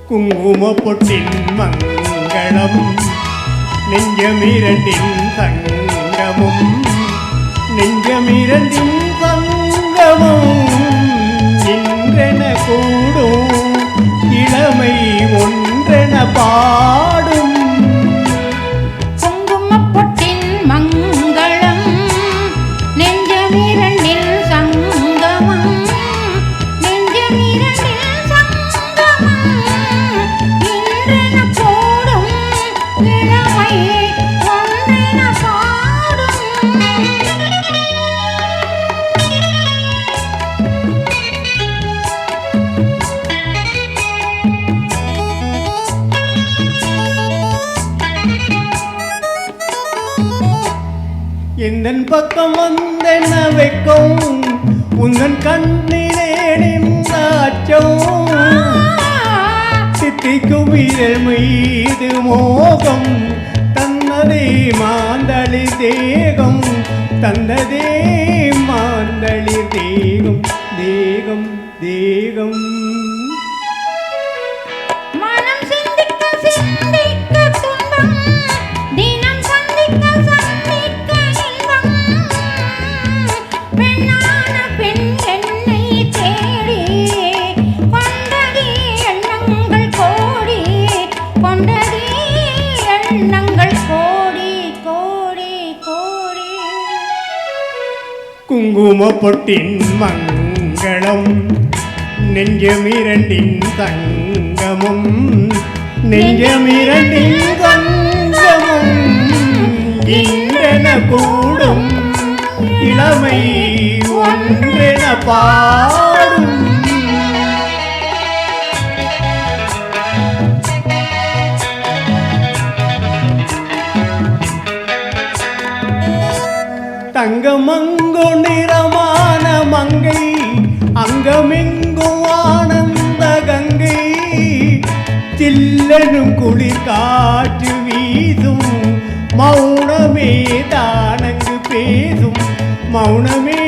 குங்கும பொட்டின் மங்களம் நெஞ்சமிரண்டின் சங்கமும் நெஞ்சமிரண்டின் சங்கமும் இன்றென கூடும் இளமை ஒன்றென பாடும் குங்குமப்பொட்டின் மங்களம் நெஞ்சமிரண்டில் சங்கமம் நெஞ்சமிரண்டில் சங்கமம் இன்றென கூடும் இளமை ஒன்றென பாடும் எந்தன் பக்கம் வந்தென்ன வைக்கும் உந்தன் கண்ணிலே நின்றாச்சம் சித்திக்கும் இதழ் மீது மோகம் தன்னதே மாந்தளி தேகம் தந்ததே மாந்தளி தேகம் தேகம் தேகம் மனம் சிந்திக்க சிந்திக்க துன்பம் தினம் சந்திக்க சந்திக்க இன்பம் பெண்ணான பெண் என்னை தேடி கொண்டதே எண்ணங்கள் கோடி கொண்டதே எண்ணங்கள் கோடி கோடி கோடி குங்கும பொட்டின் மங்களம் நெஞ்சமிரண்டின் சங்கமும் நெஞ்சமிரண்டின் சங்கமும் இன்றென கூடும் இளமை ஒன்றென பாடும் தங்கமங்கு நிறமான மங்கை அங்கமெங்கும் ஆனந்த கங்கை சில்லனும் குளிர் காற்று வீசும் மௌனமே தானங்கு பேசும் மௌனமே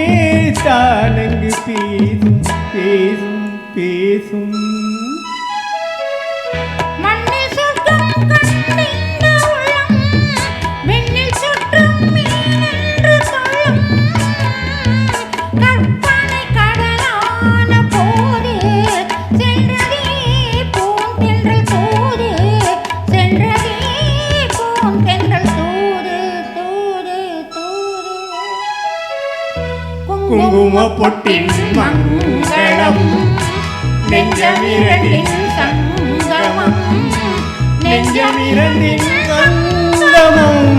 தானங்கு பேசும் பேசும் பேசும் மண்ணில் சொர்க்கம் கண்டிந்த உள்ளம் விண்ணில் சுற்றும் மீனென்று சொல்லும் கற்பனை கடலான போது சென்றதே பூந்தென்றல் தூது சென்றதே பூந்தென்றல் தூது தூது தூது குங்கும பொட்டின் மங்களம் நெஞ்சமிரண்டின் சங்கமம் நெஞ்சமிரண்டின் சங்கமம்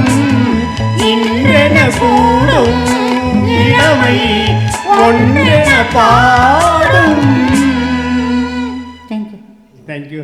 இன்றென கூடும் இளமை ஒன்றென பாடும். Thank you. Thank you.